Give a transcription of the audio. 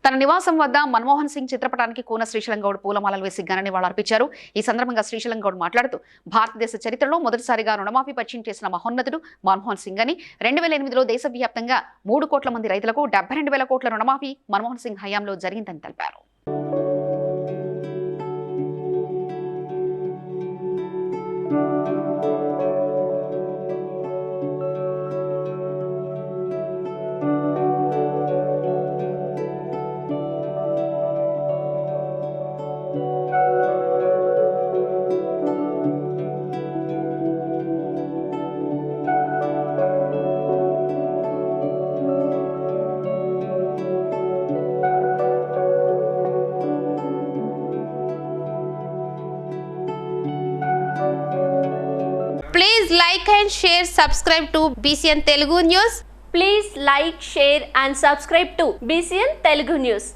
తన నివాసం వద్ద మన్మోహన్ సింగ్ చిత్రపటానికి కూన శ్రీశైలం గౌడ్ పూలమాలలు వేసి ఘన నివాళులర్పించారు. ఈ సందర్భంగా శ్రీశైలం గౌడ్ మాట్లాడుతూ భారతదేశ చరిత్రలో మొదటిసారిగా రుణమాఫీ పరిచయం చేసిన మహోన్నతుడు మన్మోహన్ సింగ్ అని 2008లో దేశవ్యాప్తంగా 3 కోట్ల మంది రైతులకు 72,000 కోట్ల రుణమాఫీ మన్మోహన్ సింగ్ హయాంలో జరిగిందని తెలిపారు. Please like and share, subscribe to BCN Telugu News. Please like, share and subscribe to BCN Telugu News.